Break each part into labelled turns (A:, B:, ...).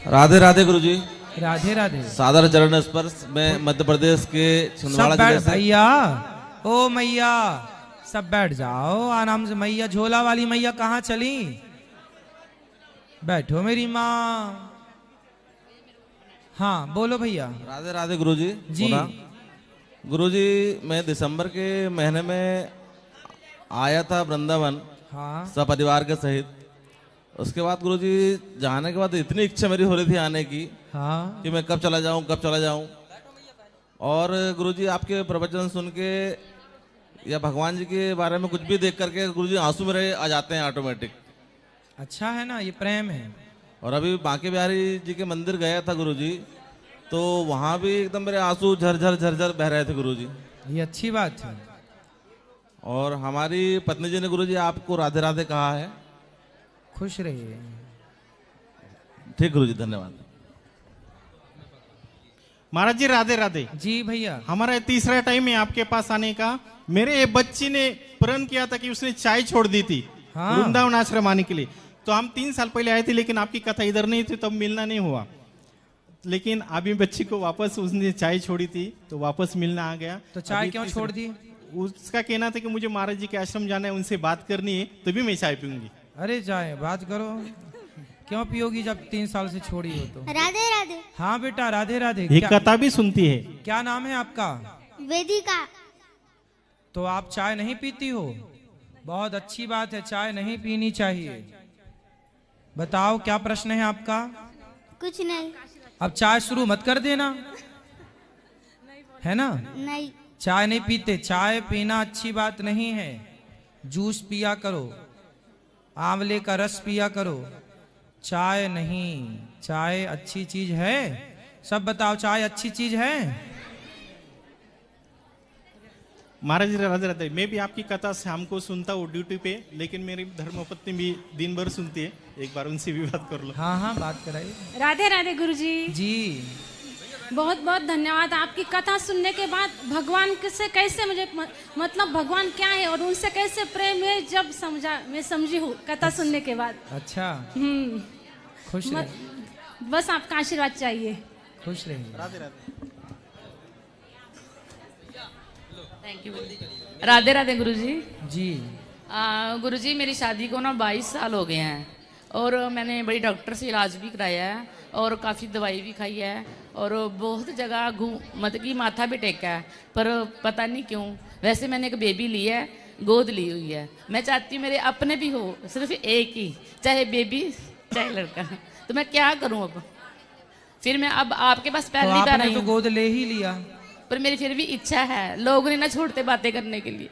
A: राधे राधे गुरु जी।
B: राधे राधे।
A: सादर चरण स्पर्श में मध्य प्रदेश के छिंदवाड़ा जिले से।
B: भैया ओ मैया सब बैठ जाओ आराम से। मैया झोला वाली मैया कहाँ चली? बैठो मेरी माँ। हाँ बोलो भैया।
A: राधे राधे गुरु जी।
B: जी
A: गुरु जी, मैं दिसंबर के महीने में आया था वृंदावन,
B: हाँ
A: सब परिवार के सहित। उसके बाद गुरु जी जाने के बाद इतनी इच्छा मेरी हो रही थी आने की,
B: हाँ
A: कि मैं कब चला जाऊं कब चला जाऊं। और गुरु जी आपके प्रवचन सुन के या भगवान जी के बारे में कुछ भी देख करके गुरु जी आंसू मेरे आ जाते हैं ऑटोमेटिक।
B: अच्छा है ना, ये प्रेम है।
A: और अभी बांके बिहारी जी के मंदिर गया था गुरु जी, तो वहां भी एकदम मेरे आंसू झरझर झरझर बह रहे थे गुरु जी।
B: ये अच्छी बात है।
A: और हमारी पत्नी जी ने गुरु जी आपको राधे राधे कहा है।
B: खुश रहिए।
A: ठीक गुरु जी, धन्यवाद।
C: महाराज जी राधे राधे।
B: जी भैया।
C: हमारा तीसरा टाइम है आपके पास आने का। मेरे बच्ची ने प्रण किया था कि उसने चाय छोड़ दी थी
B: हाँ।
C: वृंदावन आश्रम आने के लिए। तो हम 3 साल पहले आए थे, लेकिन आपकी कथा इधर नहीं थी, तब मिलना नहीं हुआ। लेकिन अभी बच्ची को वापस उसने चाय छोड़ी थी तो वापस मिलना आ गया।
B: तो चाय क्यों छोड़ दी?
C: उसका कहना था कि मुझे महाराज जी के आश्रम जाना है, उनसे बात करनी है, तभी मैं चाय पीऊंगी।
B: अरे चाय बात करो, क्यों पियोगी जब 3 साल से छोड़ी हो तो?
D: राधे राधे।
B: हाँ बेटा राधे राधे।
C: ये कथा भी सुनती है।
B: क्या नाम है आपका?
D: वेदिका।
B: तो आप चाय नहीं पीती हो? बहुत अच्छी बात है, चाय नहीं पीनी चाहिए। बताओ क्या प्रश्न है आपका?
D: कुछ नहीं।
B: अब चाय शुरू मत कर देना, है ना?
D: नहीं।
B: चाय नहीं पीते, चाय पीना अच्छी बात नहीं है। जूस पिया करो, आंवले का रस पिया करो, चाय नहीं। चाय अच्छी चीज है। सब बताओ, चाय अच्छी चीज है?
C: महाराज जी राधे राधे। मैं भी आपकी कथा शाम को सुनता हूँ ड्यूटी पे, लेकिन मेरी धर्मपत्नी भी दिन भर सुनती है। एक बार उनसे भी बात कर लो।
B: हाँ हाँ बात कराइए।
E: राधे राधे गुरुजी।
B: जी
E: बहुत बहुत धन्यवाद। आपकी कथा सुनने के बाद भगवान से कैसे मुझे मतलब भगवान क्या है और उनसे कैसे प्रेम है जब समझा, मैं समझी हूँ कथा सुनने के बाद।
B: अच्छा। खुश रहिए।
E: बस आपका आशीर्वाद चाहिए।
B: खुश रहिए।
C: राधे राधे।
F: Thank you. राधे राधे गुरुजी।
B: जी
F: गुरुजी मेरी शादी को ना 22 साल हो गए हैं और मैंने बड़ी डॉक्टर से इलाज भी कराया है और काफ़ी दवाई भी खाई है और बहुत जगह मतलब कि माथा भी टेका है, पर पता नहीं क्यों। वैसे मैंने एक बेबी ली है, गोद ली हुई है। मैं चाहती हूँ मेरे अपने भी हो, सिर्फ एक ही, चाहे बेबी चाहे लड़का। तो मैं क्या करूँ अब? फिर मैं अब आपके पास पहली बार आई
B: तो
F: हूँ,
B: गोद ले ही लिया।
F: पर मेरी फिर भी इच्छा है। लोग नहीं ना छोड़ते बातें करने के लिए।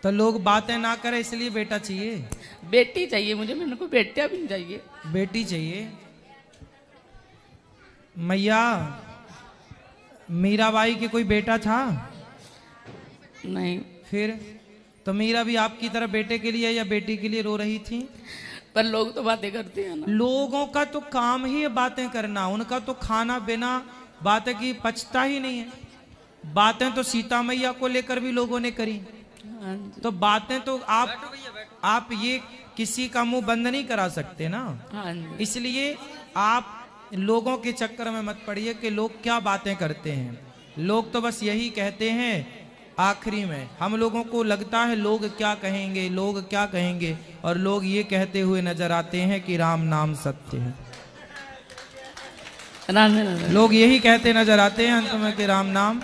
B: तो लोग बातें ना करें इसलिए बेटा चाहिए?
F: बेटी चाहिए मुझे, मेरे को बेटियां भी नहीं चाहिए।
B: बेटी चाहिए। मैया मीराबाई के कोई बेटा था?
F: नहीं।
B: फिर तो मीरा भी आपकी तरह बेटे के लिए या बेटी के लिए रो रही थी?
F: पर लोग तो बातें करते हैं ना।
B: लोगों का तो काम ही है बातें करना। उनका तो खाना बिना बातें की पचता ही नहीं है। बातें तो सीता मैया को लेकर भी लोगों ने करी। तो बातें तो आप ये किसी का मुंह बंद नहीं करा सकते ना। इसलिए आप लोगों के चक्कर में मत पड़िए कि लोग क्या बातें करते हैं। लोग तो बस यही कहते हैं आखिरी में। हम लोगों को लगता है लोग क्या कहेंगे, लोग क्या कहेंगे, और लोग ये कहते हुए नजर आते हैं कि राम नाम सत्य है। लोग यही कहते नजर आते हैं अंत में कि राम नाम।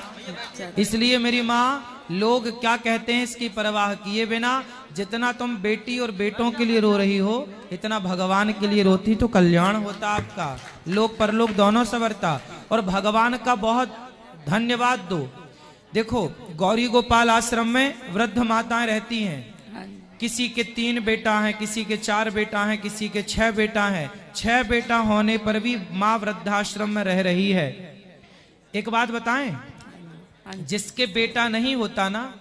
B: इसलिए मेरी माँ, लोग क्या कहते हैं इसकी परवाह किए बिना जितना तुम बेटी और बेटों के लिए रो रही हो, इतना भगवान के लिए रोती तो कल्याण होता आपका, लोक परलोक दोनों संवरता। और भगवान का बहुत धन्यवाद दो। देखो गौरी गोपाल आश्रम में वृद्ध माताएं रहती हैं। किसी के 3 बेटा हैं, किसी के 4 बेटा हैं, किसी के 6 बेटा हैं। 6 बेटा होने पर भी माँ वृद्धाश्रम में रह रही है। एक बात बताएं, जिसके बेटा नहीं होता ना,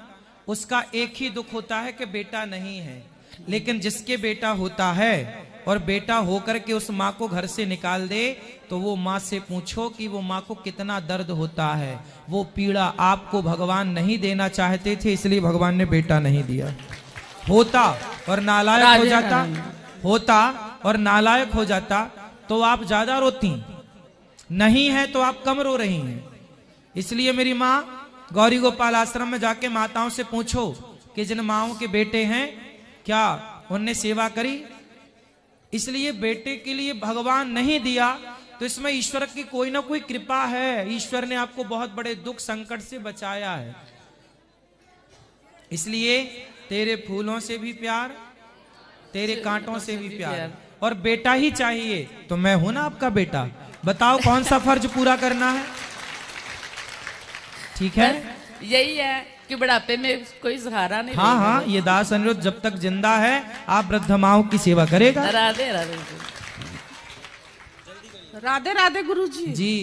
B: उसका एक ही दुख होता है कि बेटा नहीं है। लेकिन जिसके बेटा होता है और बेटा होकर के उस माँ को घर से निकाल दे, तो वो माँ से पूछो कि वो माँ को कितना दर्द होता है। वो पीड़ा आपको भगवान नहीं देना चाहते थे, इसलिए भगवान ने बेटा नहीं दिया। होता और नालायक हो जाता, होता और नालायक हो जाता तो आप ज्यादा रोती, नहीं है तो आप कम रो रही हैं। इसलिए मेरी माँ गौरी गोपाल आश्रम में जाके माताओं से पूछो कि जिन माओं के बेटे हैं क्या उनने सेवा करी। इसलिए बेटे के लिए भगवान नहीं दिया तो इसमें ईश्वर की कोई ना कोई कृपा है। ईश्वर ने आपको बहुत बड़े दुख संकट से बचाया है। इसलिए तेरे फूलों से भी प्यार, तेरे कांटों से भी प्यार, और बेटा ही चाहिए तो मैं हूं ना आपका बेटा। बताओ कौन सा फर्ज पूरा करना है। ठीक है,
F: यही है कि बुढ़ापे में कोई सहारा नहीं।
B: हाँ हाँ, ये दास अनिरुद्ध जब तक जिंदा है आप वृद्ध माओं की सेवा करेगा।
F: राधे राधे
G: राधे राधे गुरुजी।
B: जी,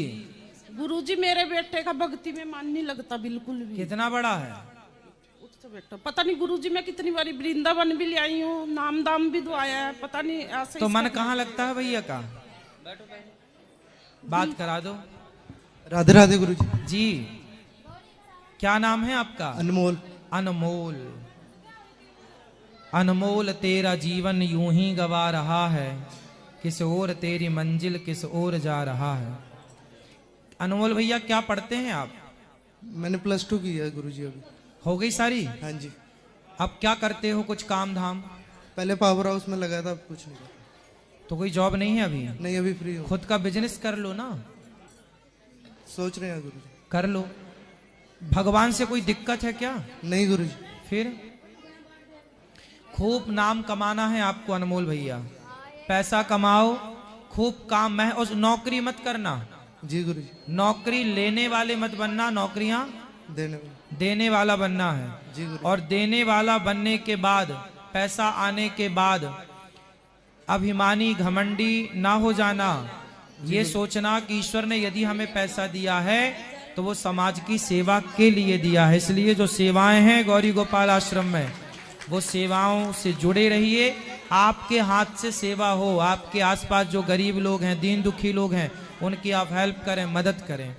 G: गुरुजी मेरे बेटे का भक्ति में मन नहीं लगता बिल्कुल भी।
B: कितना बड़ा है?
G: तो बेटा पता नहीं गुरुजी, मैं कितनी बारी वृंदावन भी ले आई हूँ, नाम दाम भी दुआया है, पता नहीं ऐसे।
B: तो मन कहाँ लगता है भैया का? बात करा दो।
H: राधे राधे गुरुजी।
B: जी, क्या नाम है आपका?
H: अनमोल।
B: अनमोल। अनमोल तेरा जीवन यूं ही गवा रहा है, किस ओर तेरी मंजिल किस ओर जा रहा है। अनमोल भैया क्या पढ़ते हैं आप?
H: मैंने +2 की है गुरुजी अभी।
B: हो गई सारी?
H: हाँ जी।
B: अब क्या करते हो? कुछ काम धाम?
H: पहले पावर हाउस में लगा था, अब कुछ नहीं।
B: तो कोई जॉब नहीं है अभी?
H: नहीं, अभी फ्री हूँ।
B: खुद का बिजनेस कर लो ना।
H: सोच रहे हैं गुरुजी।
B: कर लो। भगवान से कोई दिक्कत है क्या?
H: नहीं गुरुजी।
B: फिर खूब नाम कमाना है आपको अनमोल भैया। पैसा कमाओ, खूब काम में, और नौकरी मत करना।
H: जी गुरुजी।
B: नौकरी लेने वाले मत बनना, नौकरियां देने वाला बनना है।
H: जी गुरुजी।
B: और देने वाला बनने के बाद, पैसा आने के बाद अभिमानी घमंडी ना हो जाना। ये सोचना कि ईश्वर ने यदि हमें पैसा दिया है तो वो समाज की सेवा के लिए दिया है। इसलिए जो सेवाएं हैं गौरी गोपाल आश्रम में, वो सेवाओं से जुड़े रहिए। आपके हाथ से सेवा हो, आपके आसपास जो गरीब लोग हैं, दीन दुखी लोग हैं, उनकी आप हेल्प करें, मदद करें।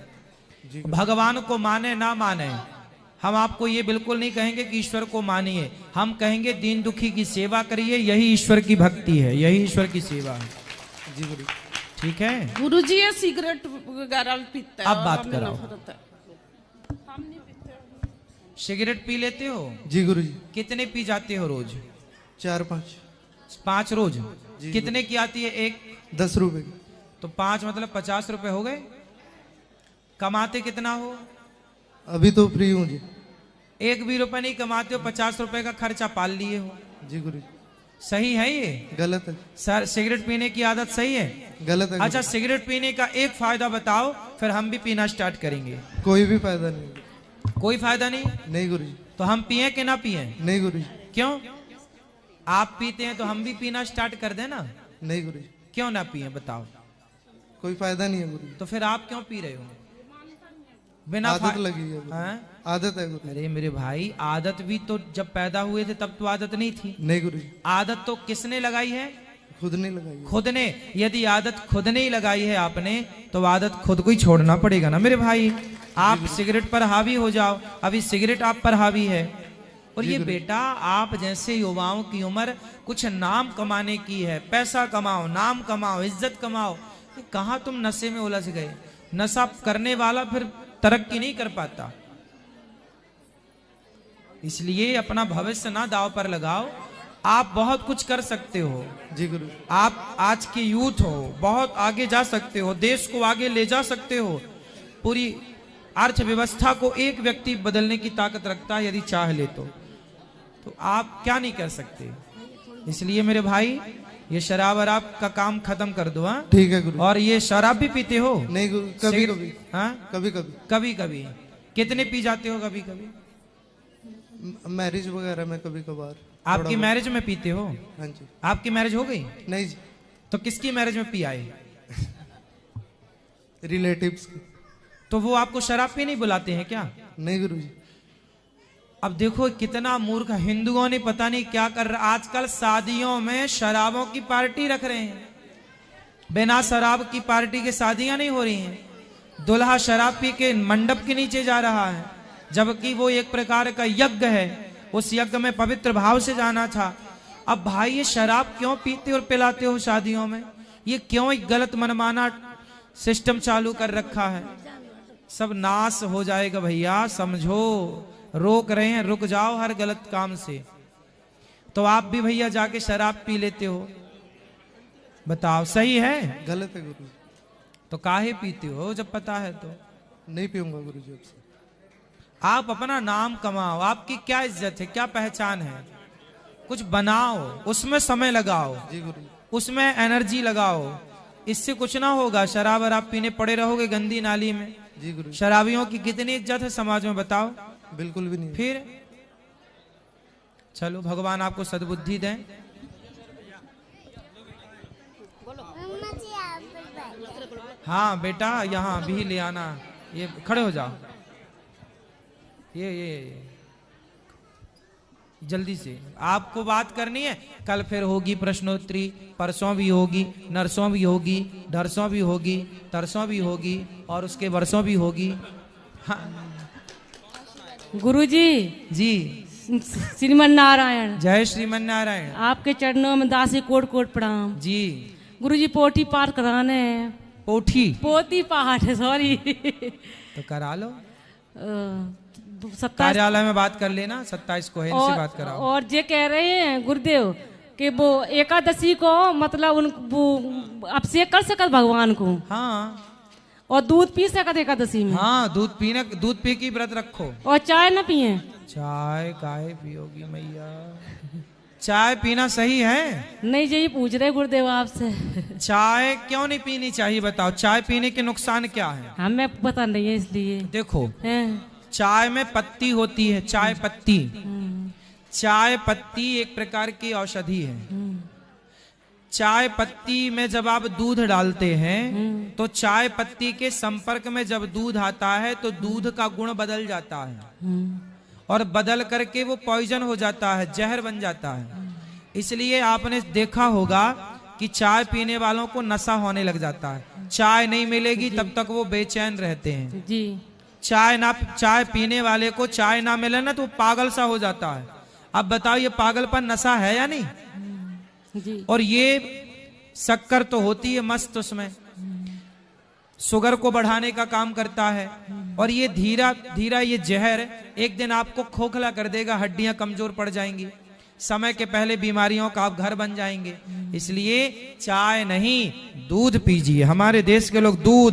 B: भगवान को माने ना माने, हम आपको ये बिल्कुल नहीं कहेंगे कि ईश्वर को मानिए। हम कहेंगे दीन दुखी की सेवा करिए, यही ईश्वर की भक्ति है, यही ईश्वर की सेवा है।
H: जी गुरु।
B: ठीक है
G: गुरुजी, ये सिगरेट वगैरह पीता है।
B: अब बात कराओ।
G: हम नहीं पीते।
B: सिगरेट पी लेते हो?
H: जी गुरुजी।
B: कितने पी जाते हो रोज?
H: 4-5।
B: 5 रोज? कितने की आती है एक?
H: 10 रुपए की।
B: तो 5 मतलब 50 रुपए हो गए। कमाते कितना हो?
H: अभी तो फ्री हूँ जी।
B: 1 भी रुपए नहीं कमाते हो, 50 रुपए का खर्चा पाल लिए हो।
H: जी गुरु।
B: सही है ये?
H: गलत है
B: सर। सिगरेट पीने की आदत सही है?
H: गलत है।
B: अच्छा, सिगरेट पीने का एक फायदा बताओ, फिर हम भी पीना स्टार्ट करेंगे।
H: कोई भी फायदा नहीं।
B: कोई फायदा नहीं?
H: नहीं गुरुजी।
B: तो हम पिए कि ना पिए?
H: नहीं गुरुजी।
B: क्यों? आप पीते हैं तो हम भी पीना स्टार्ट कर देना।
H: नहीं गुरुजी।
B: क्यों ना पिए बताओ?
H: कोई फायदा नहीं है गुरुजी।
B: तो फिर आप क्यों पी रहे हो? बिना
H: आदत लगी है। आदत है गुरु।
B: अरे मेरे भाई, आदत भी तो जब पैदा हुए थे तब तो आदत नहीं थी।
H: नहीं गुरुजी।
B: आदत तो किसने लगाई है?
H: खुद ने लगाई।
B: खुद ने। यदि आदत खुद ने ही लगाई है आपने, तो आदत खुद को ही छोड़ना पड़ेगा ना मेरे भाई। आप सिगरेट पर हावी हो जाओ, अभी सिगरेट आप पर हावी है। और ये बेटा, आप जैसे युवाओं की उम्र कुछ नाम कमाने की है। पैसा कमाओ, नाम कमाओ, इज्जत कमाओ। कहाँ तुम नशे में उलझ गए? नशा करने वाला फिर तरक्की नहीं कर पाता। इसलिए अपना भविष्य ना दांव पर लगाओ। आप बहुत कुछ कर सकते हो।
H: जी गुरु।
B: आप आज के यूथ हो, बहुत आगे जा सकते हो, देश को आगे ले जा सकते हो। पूरी अर्थव्यवस्था को एक व्यक्ति बदलने की ताकत रखता है यदि चाह ले तो आप क्या नहीं कर सकते। इसलिए मेरे भाई, ये शराब वराब का काम खत्म कर दो। हाँ
H: ठीक है गुरु।
B: और ये शराब भी पीते हो?
H: नहीं गुरु, कभी कभी।
B: हाँ
H: कभी कभी।
B: कभी कभी। कितने पी जाते हो कभी कभी?
H: मैरिज वगैरह में कभी कभार।
B: आपकी मैरिज में पीते हो?
H: हाँ जी।
B: आपकी मैरिज हो गई?
H: नहीं जी।
B: तो किसकी मैरिज में पी आए?
H: रिलेटिव्स की।
B: तो वो आपको शराब पी नहीं बुलाते हैं क्या?
H: नहीं गुरुजी।
B: अब देखो कितना मूर्ख हिंदुओं ने पता नहीं क्या कर रहा। आजकल शादियों में शराबों की पार्टी रख रहे हैं। बिना शराब की पार्टी के शादियां नहीं हो रही हैं। दुल्हा शराब पी के मंडप के नीचे जा रहा है, जबकि वो एक प्रकार का यज्ञ है। उस यज्ञ में पवित्र भाव से जाना था। अब भाई, ये शराब क्यों पीते और पिलाते हो शादियों में? ये क्यों एक गलत मनमाना सिस्टम चालू कर रखा है? सब नाश हो जाएगा भैया, समझो। रोक रहे हैं, रुक जाओ हर गलत काम से। तो आप भी भैया जाके शराब पी लेते हो, बताओ सही है?
H: गलत है गुरु।
B: तो काहे पीते हो जब पता है तो?
H: नहीं पीऊंगा गुरु जी अब से।
B: आप अपना नाम कमाओ, आपकी क्या इज्जत है, क्या पहचान है, कुछ बनाओ, उसमें समय लगाओ,
H: जी गुरु।
B: उसमें एनर्जी लगाओ। इससे कुछ ना होगा। शराब वराब पीने पड़े रहोगे गंदी नाली में।
H: जी गुरु।
B: शराबियों की कितनी इज्जत है समाज में, बताओ?
H: बिल्कुल भी नहीं।
B: फिर चलो, भगवान आपको सद्बुद्धि दें। हाँ बेटा, यहाँ भी ले आना। ये खड़े हो जाओ, ये जल्दी से आपको बात करनी है। कल फिर होगी प्रश्नोत्तरी, परसों भी होगी, नरसों भी होगी, ढरसों भी होगी, तरसों भी होगी, और उसके वर्षों भी होगी। हाँ
E: गुरुजी
B: जी,
E: श्रीमन नारायण।
B: जय श्रीमन नारायण।
E: आपके चरणों में दासी कोट कोट प्रणाम
B: जी।
E: गुरुजी। पोटी पार कराने हैं।
B: पोठी?
E: पोती पाठ है, सॉरी।
B: तो करा लो,
E: 27
B: कार्यालय में बात कर लेना, 27 को है, इनसे बात कराओ।
E: और ये कह रहे हैं गुरुदेव कि वो एकादशी को मतलब वो अभिषेक कर सकत भगवान को।
B: हाँ।
E: और दूध पी सकत एकादशी में।
B: हाँ, दूध पी की व्रत रखो।
E: और चाय न पिए।
B: चाय काहे पियोगी मैया? चाय पीना सही है?
E: नहीं, यही पूछ रहे गुरुदेव आपसे।
B: चाय क्यों नहीं पीनी चाहिए बताओ? चाय पीने के नुकसान क्या है?
E: हमें पता नहीं है, इसलिए।
B: देखो, चाय में पत्ती होती है, चाय पत्ती। चाय पत्ती एक प्रकार की औषधि है। चाय पत्ती में जब आप दूध डालते हैं तो चाय पत्ती के संपर्क में जब दूध आता है तो दूध का गुण बदल जाता है, और बदल करके वो पॉइजन हो जाता है, जहर बन जाता है। इसलिए आपने देखा होगा कि चाय पीने वालों को नशा होने लग जाता है। चाय नहीं मिलेगी तब तक वो बेचैन रहते हैं
E: जी।
B: चाय पीने वाले को चाय ना मिले ना तो पागल सा हो जाता है। अब बताओ, ये पागलपन नशा है या नहीं?
E: जी।
B: और ये शक्कर तो होती है मस्त, उसमें शुगर को बढ़ाने का काम करता है, और ये धीरा धीरा ये जहर एक दिन आपको खोखला कर देगा, हड्डियां कमजोर पड़ जाएंगी, समय के पहले बीमारियों का आप घर बन जाएंगे। इसलिए चाय नहीं, दूध पीजिए। हमारे देश के लोग दूध